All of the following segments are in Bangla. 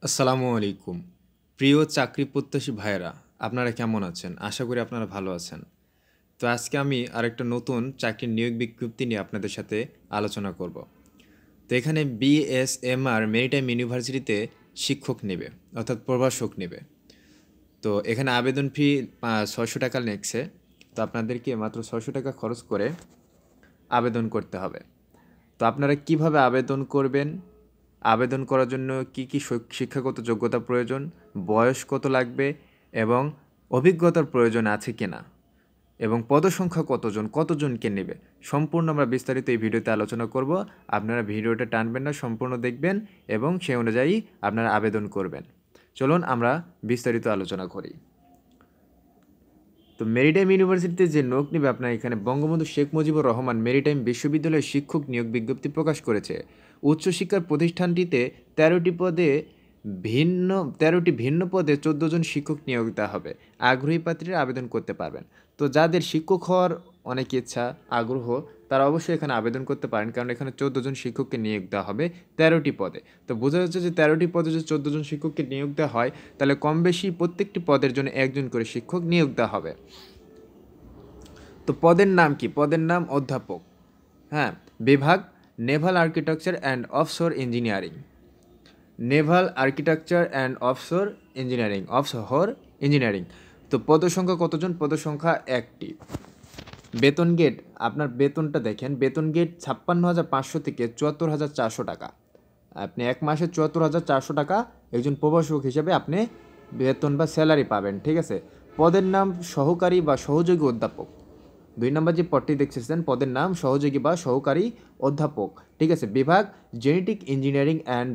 আসসালামু আলাইকুম। প্রিয় চাকরি প্রত্যাশী ভাইয়েরা, আপনারা কেমন আছেন? আশা করি আপনারা ভালো আছেন। তো আজকে আমি আরেকটা নতুন চাকরির নিয়োগ বিজ্ঞপ্তি নিয়ে আপনাদের সাথে আলোচনা করব। তো এখানে বিএসএমআর মেরিটাইম ইউনিভার্সিটিতে শিক্ষক নেবে, অর্থাৎ প্রভাষক নেবে। তো এখানে আবেদন ফি ৬০০ টাকা নেকছে। তো আপনাদেরকে মাত্র ৬০০ টাকা খরচ করে আবেদন করতে হবে। তো আপনারা কিভাবে আবেদন করবেন? আবেদন করার জন্য কি কি শিক্ষাগত যোগ্যতা প্রয়োজন, বয়স কত লাগবে এবং অভিজ্ঞতার প্রয়োজন আছে কিনা এবং পদসংখ্যা কতজনকে নেবে, সম্পূর্ণ আমরা বিস্তারিত এই ভিডিওতে আলোচনা করব। আপনারা ভিডিওটা টানবেন না, সম্পূর্ণ দেখবেন এবং সেই অনুযায়ী আপনারা আবেদন করবেন। চলুন আমরা বিস্তারিত আলোচনা করি। তো মেরিটাইম ইউনিভার্সিটিতে যে নিয়োগ নেবে, আপনার এখানে বঙ্গবন্ধু শেখ মুজিবুর রহমান মেরিটাইম বিশ্ববিদ্যালয়ের শিক্ষক নিয়োগ বিজ্ঞপ্তি প্রকাশ করেছে। উচ্চশিক্ষার প্রতিষ্ঠানটিতে 13টি ভিন্ন পদে 14 জন শিক্ষক নিয়োগ দেওয়া হবে। আগ্রহী প্রার্থীরা আবেদন করতে পারবেন। তো যাদের শিক্ষক হওয়ার অনেক ইচ্ছা, আগ্রহ, তারা অবশ্যই এখানে আবেদন করতে পারেন, কারণ এখানে 14 জন শিক্ষককে নিয়োগ দেওয়া হবে 13টি পদে। তো বোঝা যাচ্ছে যে 13টি পদে যদি 14 জন শিক্ষককে নিয়োগ দেওয়া হয়, তাহলে কম বেশি প্রত্যেকটি পদের জন্য একজন করে শিক্ষক নিয়োগ দেওয়া হবে। তো পদের নাম কি? পদের নাম অধ্যাপক। হ্যাঁ, বিভাগ Naval architecture and offshore engineering. Naval architecture and offshore engineering. তো পদসংখ্যা কতজন? পদসংখ্যা 1টি। বেতন গেট, আপনার বেতনটা দেখেন, বেতন গেট 56,500 থেকে 74,400 টাকা। আপনি এক মাসে 74,400 টাকা একজন প্রভাষক হিসেবে আপনি বেতন বা স্যালারি পাবেন, ঠিক আছে। পদের নাম সহকারী বা সহযোগী অধ্যাপক। 2 নম্বর যে পদটি দেখতেছেন, পদের নাম সহযোগী বা সহকারী অধ্যাপক, ঠিক আছে। বিভাগ জেনেটিক ইঞ্জিনিয়ারিং অ্যান্ড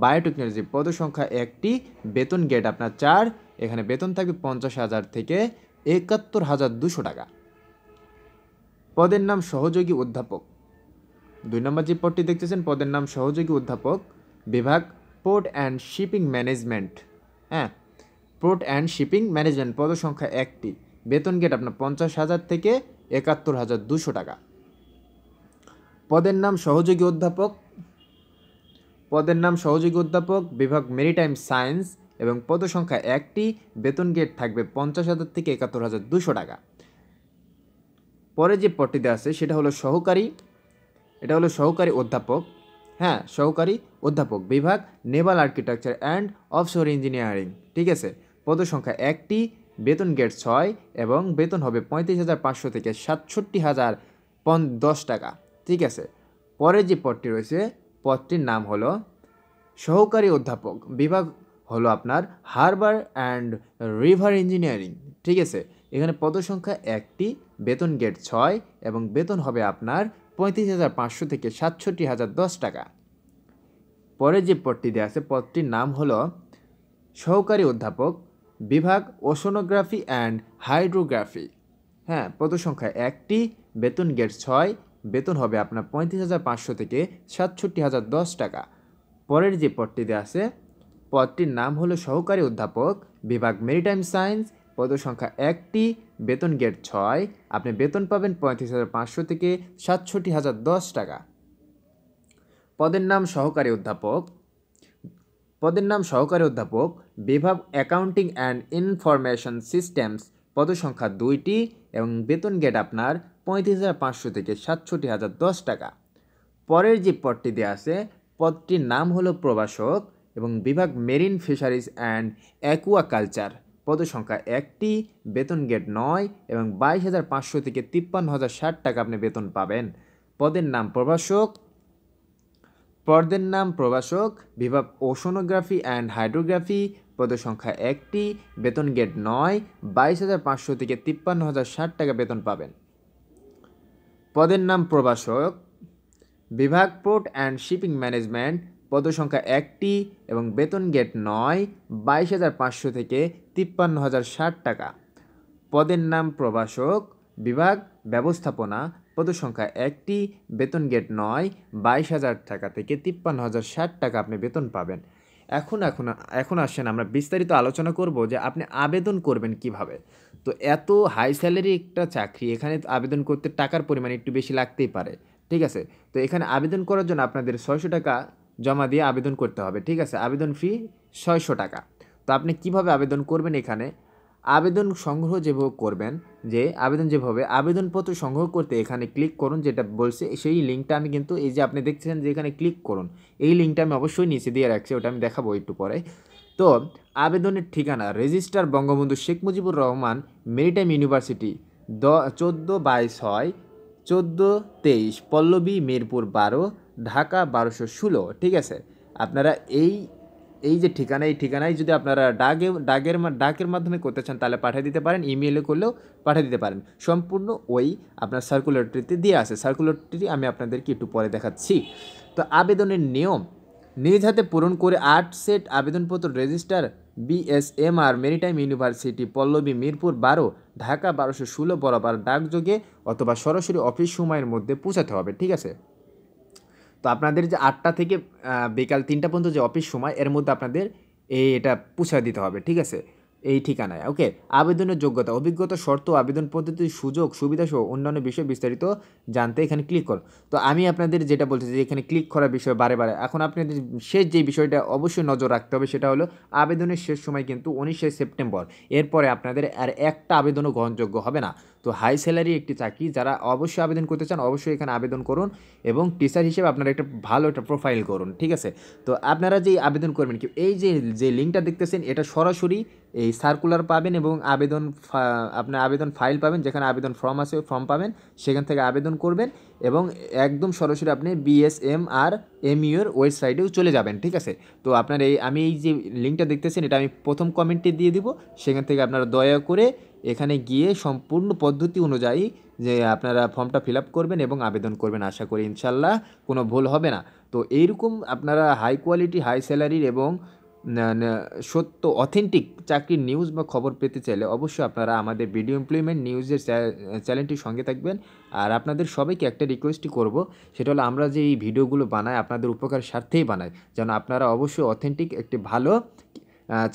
বায়োটেকনোলজি। পদসংখ্যা 1টি, বেতন গেট আপনার 4। এখানে বেতন থাকবে 50,000 থেকে 71,200 টাকা। পদের নাম সহযোগী অধ্যাপক। 2 নম্বর যে পদটি দেখতেছেন, পদের নাম সহযোগী অধ্যাপক। বিভাগ পোর্ট অ্যান্ড শিপিং ম্যানেজমেন্ট। হ্যাঁ, পোর্ট অ্যান্ড শিপিং ম্যানেজমেন্ট। পদসংখ্যা 1টি, বেতন গেট আপনার 50,000 থেকে 71,200 টাকা। পদের নাম সহযোগী অধ্যাপক। বিভাগ মেরিটাইম সায়েন্স এবং পদসংখ্যা 1টি, বেতন গেট থাকবে 50,000 থেকে 71,200 টাকা। পরে যে পদটিতে আছে সেটা হলো সহকারী অধ্যাপক। হ্যাঁ, সহকারী অধ্যাপক। বিভাগ Naval architecture and offshore engineering, ঠিক আছে। পদসংখ্যা 1টি, বেতন গেট 6 এবং বেতন হবে 35,500 থেকে 67,010 টাকা, ঠিক আছে। পরের যে পদটি রয়েছে, পদটির নাম হলো সহকারী অধ্যাপক। বিভাগ হলো আপনার হারবার অ্যান্ড রিভার ইঞ্জিনিয়ারিং, ঠিক আছে। এখানে পদসংখ্যা 1টি, বেতন গেট 6 এবং বেতন হবে আপনার 35,500 থেকে 67,010 টাকা। পরে যে পদটি দেওয়া আছে, পদটির নাম হলো সহকারী অধ্যাপক। বিভাগ ওশনোগ্রাফি অ্যান্ড হাইড্রোগ্রাফি। হ্যাঁ, পদসংখ্যা 1টি, বেতন গেট 6, বেতন হবে আপনার 35,500 থেকে 67,010 টাকা। পরের যে পদটি দেওয়া আছে, পদটির নাম হলো সহকারী অধ্যাপক। বিভাগ মেরিটাইম সায়েন্স। পদসংখ্যা 1টি, বেতন গেট 6, আপনি বেতন পাবেন 35,500 থেকে 67,010 টাকা। পদের নাম সহকারী অধ্যাপক। বিভাগ অ্যাকাউন্টিং অ্যান্ড ইনফরমেশন সিস্টেমস। পদসংখ্যা 2টি এবং বেতন গেট আপনার 35,500 থেকে 67,010 টাকা। পরের যে পদটি দেওয়া আছে, পদটির নাম হলো প্রভাষক এবং বিভাগ মেরিন ফিশারিজ অ্যান্ড অ্যাকুয়াকালচার। পদসংখ্যা 1টি, বেতন গেট 9 এবং 22,500 থেকে 53,060 টাকা আপনি বেতন পাবেন। পদের নাম প্রভাষক। বিভাগ ওশনোগ্রাফি অ্যান্ড হাইড্রোগ্রাফি। পদসংখ্যা 1টি, বেতন গেট 9, 22,500 থেকে 53,060 টাকা বেতন পাবেন। পদের নাম প্রভাষক। বিভাগ পোর্ট অ্যান্ড শিপিং ম্যানেজমেন্ট। পদসংখ্যা 1টি এবং বেতন গেট 9, 22,500 থেকে 53,060 টাকা। পদের নাম প্রভাষক। বিভাগ ব্যবস্থাপনা। পদসংখ্যা 1টি, বেতন গেট 9, 22,000 টাকা থেকে 53,060 টাকা আপনি বেতন পাবেন। এখন আসেন আমরা বিস্তারিত আলোচনা করব যে আপনি আবেদন করবেন কিভাবে। তো এত হাই স্যালারি একটা চাকরি, এখানে আবেদন করতে টাকার পরিমাণ একটু বেশি লাগতেই পারে, ঠিক আছে। তো এখানে আবেদন করার জন্য আপনাদের 600 টাকা জমা দিয়ে আবেদন করতে হবে, ঠিক আছে। আবেদন ফি 600 টাকা। তো আপনি কিভাবে আবেদন করবেন, এখানে আবেদন সংগ্রহ যেভাবে করবেন, যে আবেদন যেভাবে আবেদনপত্র সংগ্রহ করতে এখানে ক্লিক করুন, যেটা বলছে সেই লিঙ্কটা আমি কিন্তু এই যে আপনি দেখছেন যে এখানে ক্লিক করুন, এই লিঙ্কটা আমি অবশ্যই নিচে দিয়ে রাখছি, ওটা আমি দেখাবো একটু পরে। তো আবেদনের ঠিকানা registrar Bangabandhu Sheikh Mujibur Rahman maritime university 14/6 1423 Pallabi Mirpur 12 Dhaka 1216, ঠিক আছে। আপনারা এই যে ঠিকানা, এই ঠিকানায় যদি আপনারা ডাকের মাধ্যমে করতে চান তাহলে পাঠিয়ে দিতে পারেন, ইমেলে করলেও পাঠিয়ে দিতে পারেন। সম্পূর্ণ ওই আপনার সার্কুলারটিতে দিয়ে আছে, সার্কুলারটি আমি আপনাদেরকে একটু পরে দেখাচ্ছি। তো আবেদনের নিয়ম, নিজ হাতে পূরণ করে 8 সেট আবেদনপত্র register BSMR maritime university Pallabi Mirpur 12 Dhaka 1216 বরাবর ডাকযোগে অথবা সরাসরি অফিস সময়ের মধ্যে পৌঁছাতে হবে, ঠিক আছে। তো আপনাদের যে 8টা থেকে বিকাল 3টা পর্যন্ত যে অফিস সময়, এর মধ্যে আপনাদের এটা পৌঁছায় দিতে হবে, ঠিক আছে, এই ঠিকানায়। ওকে। আবেদনের যোগ্যতা, অভিজ্ঞতা, শর্ত, আবেদন পদ্ধতি, সুযোগ সুবিধা সহ অন্যান্য বিষয় বিস্তারিত জানতে এখানে ক্লিক করুন। তো আমি আপনাদের যেটা বলছি যে এখানে ক্লিক করার বিষয় বারে এখন আপনাদের শেষ যে বিষয়টা অবশ্যই নজর রাখতে হবে সেটা হলো আবেদনের শেষ সময় কিন্তু 19শে সেপ্টেম্বর। এরপরে আপনাদের আর একটা আবেদনও গ্রহণযোগ্য হবে না। তো হাই স্যালারি একটি চাকরি, যারা অবশ্যই আবেদন করতে চান অবশ্যই এখানে আবেদন করুন এবং টিচার হিসেবে আপনারা একটা ভালো একটা প্রোফাইল করুন, ঠিক আছে। তো আপনারা যেই আবেদন করবেন কি, এই যে লিঙ্কটা দেখতেছেন এটা সরাসরি এই সার্কুলার পাবেন এবং আপনার আবেদন ফাইল পাবেন, যেখানে আবেদন ফর্ম আছে ফর্ম পাবেন, সেখান থেকে আবেদন করবেন এবং একদম সরাসরি আপনি BSMR-MU ওয়েবসাইটেও চলে যাবেন, ঠিক আছে। তো আপনার আমি এই যে লিঙ্কটা দেখতেছেন এটা আমি প্রথম কমেন্টে দিয়ে দিব, সেখান থেকে আপনারা দয়া করে এখানে গিয়ে সম্পূর্ণ পদ্ধতি অনুযায়ী যে আপনারা ফর্মটা ফিল আপ করবেন এবং আবেদন করবেন। আশা করি ইনশাল্লাহ কোনো ভুল হবে না। তো এইরকম আপনারা হাই কোয়ালিটি হাই স্যালারির এবং সত্য অথেন্টিক চাকরির নিউজ বা খবর পেতে চাইলে অবশ্যই আপনারা আমাদের ভিডিও এমপ্লয়মেন্ট নিউজের চ্যানেলটির সঙ্গে থাকবেন। আর আপনাদের সবাইকে একটা রিকোয়েস্টই করব, সেটা হলো আমরা যে এই ভিডিওগুলো বানাই আপনাদের উপকার স্বার্থেই বানাই, যেন আপনারা অবশ্যই অথেন্টিক একটি ভালো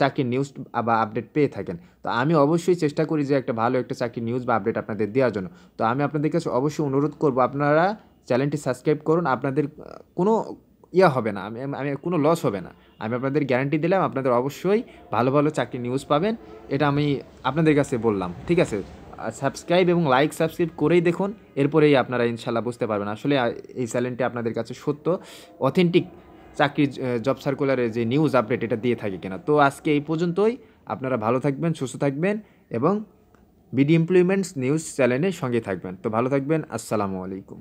চাকরির নিউজ বা আপডেট পেয়ে থাকেন। তো আমি অবশ্যই চেষ্টা করি যে একটা ভালো একটা চাকরির নিউজ বা আপডেট আপনাদের দেওয়ার জন্য। তো আমি আপনাদের কাছে অবশ্যই অনুরোধ করব আপনারা চ্যানেলটি সাবস্ক্রাইব করুন, আপনাদের কোনো হবে না, আমি কোনো লস হবে না। আমি আপনাদের গ্যারান্টি দিলাম আপনাদের অবশ্যই ভালো ভালো চাকরির নিউজ পাবেন, এটা আমি আপনাদের কাছে বললাম, ঠিক আছে। সাবস্ক্রাইব এবং সাবস্ক্রাইব করেই দেখুন, এরপরেই আপনারা ইনশাল্লাহ বুঝতে পারবেন আসলে এই চ্যানেলটি আপনাদের কাছে সত্য অথেন্টিক চাকরির জব সার্কুলারের যে নিউজ আপডেট এটা দিয়ে থাকে কিনা। তো আজকে এই পর্যন্তই, আপনারা ভালো থাকবেন, সুস্থ থাকবেন এবং বিডি এমপ্লয়মেন্টস নিউজ চ্যানেলের সঙ্গে থাকবেন। তো ভালো থাকবেন, আসসালামু আলাইকুম।